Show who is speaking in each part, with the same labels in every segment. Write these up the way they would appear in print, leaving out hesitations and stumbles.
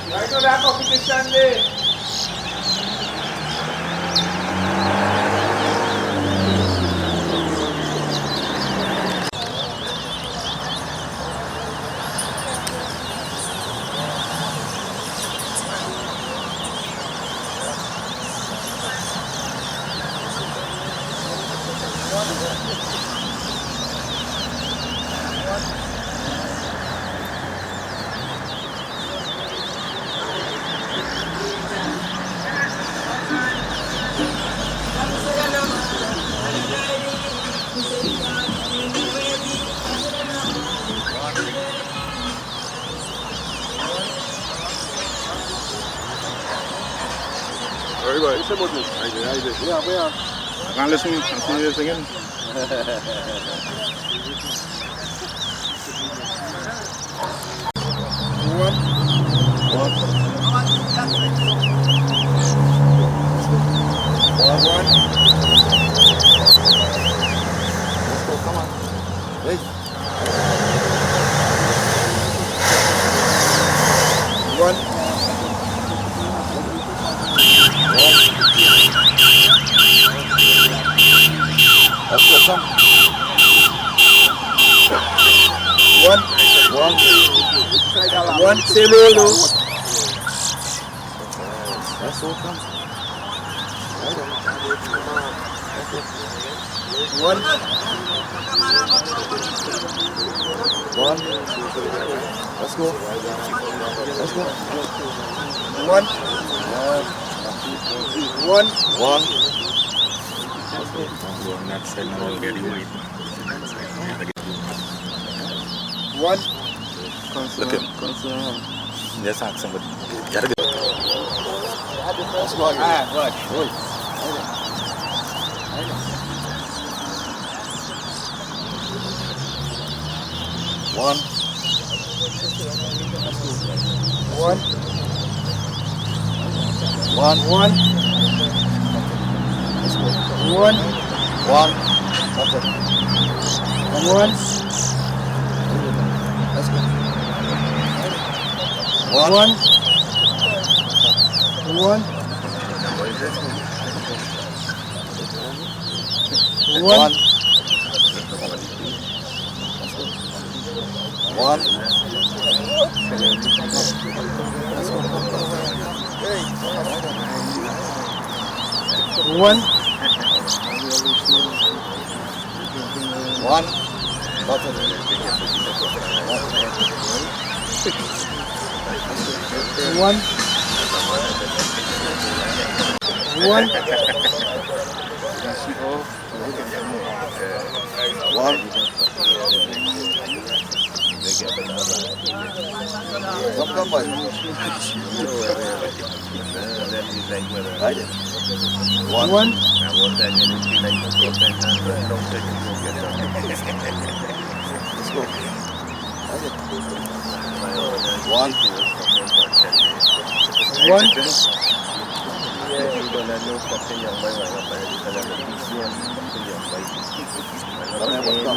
Speaker 1: Right now that competition day.
Speaker 2: Everybody, it's about this. Yeah, we are. I can't listen. I see you singing. One. Let's go, come on. Hey. One. Let's go, come. One. Say roll. Let's go, come. One. Let's go. One. Let's go. One. Look at him. Just ask somebody. Gotta go. Let's go. What? One. That's it. One. Let's go.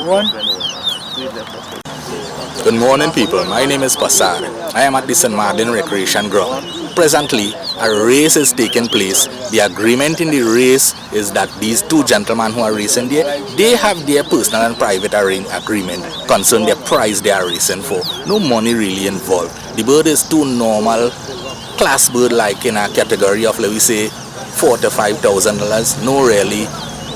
Speaker 2: One.
Speaker 3: Good morning, people. My name is Passar. I am at the St. Madeleine Recreation Ground. Presently, a race is taking place. The agreement in the race is that these two gentlemen who are racing there, they have their personal and private agreement concerning the price they are racing for. No money really involved. The bird is too normal class bird, like in a category of, let me say, $4,000 to $5,000. No really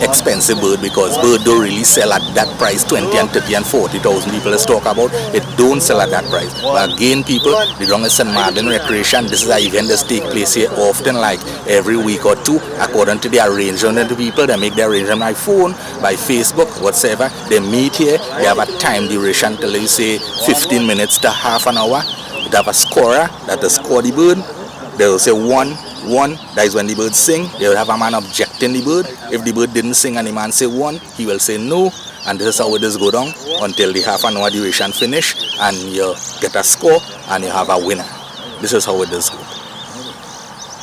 Speaker 3: expensive bird, because bird don't really sell at that price. 20 and 30 and 40,000 people let's talk about it, don't sell at that price. But again, people, the ground is St. Madeleine Recreation. This is an event that takes place here often, like every week or two, according to the arrangement of the people. They make the arrangement by phone, by Facebook, whatsoever. They meet here. They have a time duration till, you say, 15 minutes to half an hour. They have a scorer that will score the bird. They will say one. That is when the bird sing. They will have a man objecting the bird. If the bird didn't sing and the man say one, he will say no. And this is how it does go down until the half an hour duration finish, and you get a score and you have a winner. This is how it does go.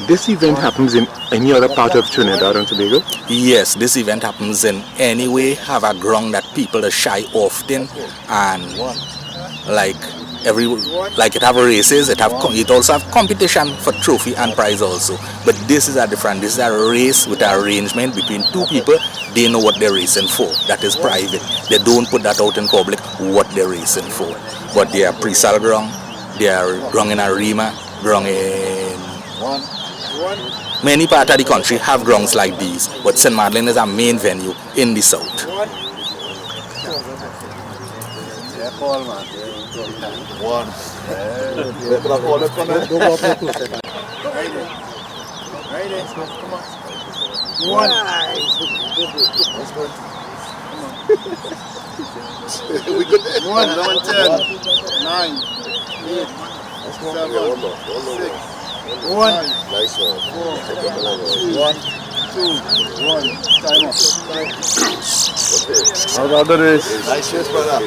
Speaker 4: This event happens in any other part of Trinidad and Tobago?
Speaker 3: Yes, this event happens in any way, have a ground that people are shy often, and like it have races, it also have competition for trophy and prize also. But this is a race with an arrangement between two people. They know what they're racing for. That is private. They don't put that out in public what they're racing for. But they are pre-sale ground, they are ground in Arima, ground in many parts of the country have grounds like these, but St. Madeleine is a main venue in the south.
Speaker 2: We good there?
Speaker 5: 1, 11, 10, 9, 8, 7, 6, 1.
Speaker 2: Nice one.
Speaker 5: 1, 2, 1. Time up.
Speaker 4: How about the race?
Speaker 2: Nice race, brother.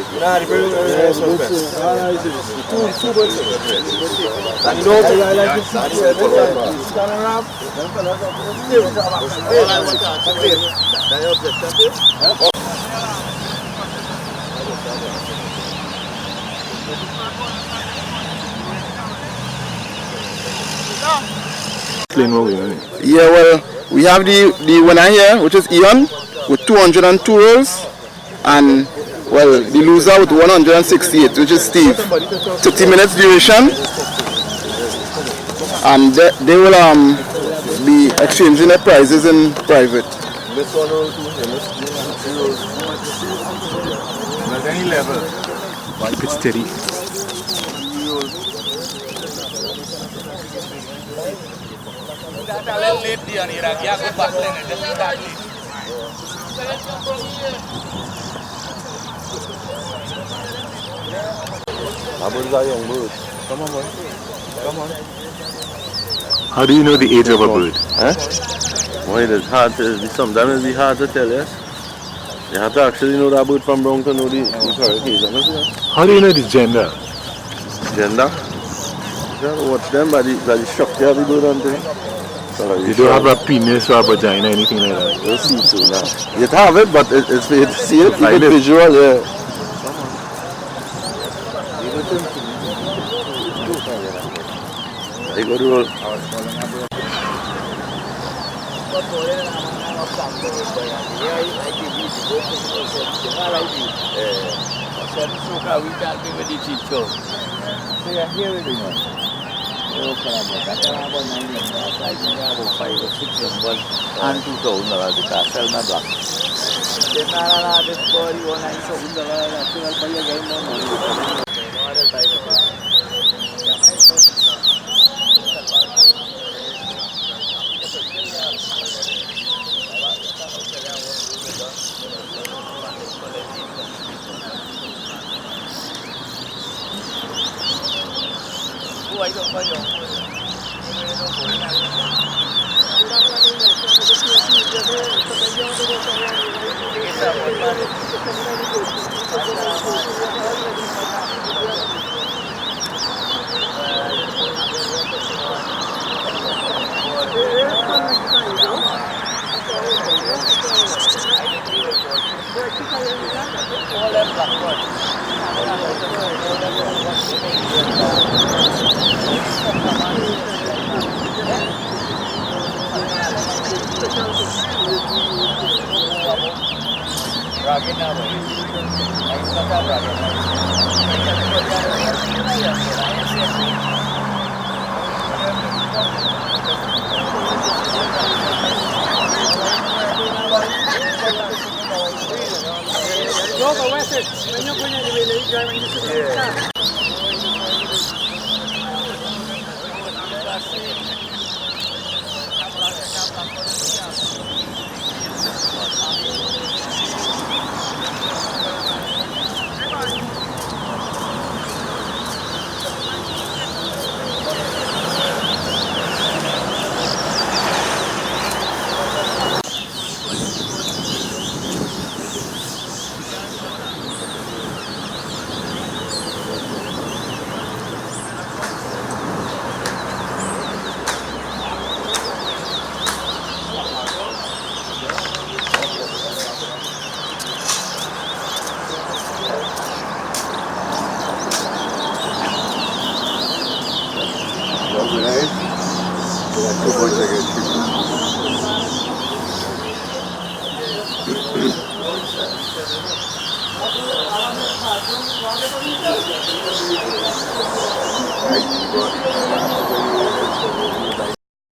Speaker 5: Yeah, well, we have the winner here, which is Ian, with 202 rolls, and well, the loser with 168, which is Steve. 30 minutes duration, and they will be exchanging their prizes in private.
Speaker 2: At any level.
Speaker 4: Keep it steady. How do you know the age of a bird?
Speaker 6: Well, it's hard to, sometimes it's hard to tell, yes. You have to actually know that bird from brown to know the correct age.
Speaker 4: How do you know the gender?
Speaker 6: Gender? You have to watch them by the structure of the bird and thing. So
Speaker 4: You don't have a penis or a vagina, anything like that?
Speaker 6: You'll see too now. You have it, but it's for you to see it, like the visual, yeah. They go to roll.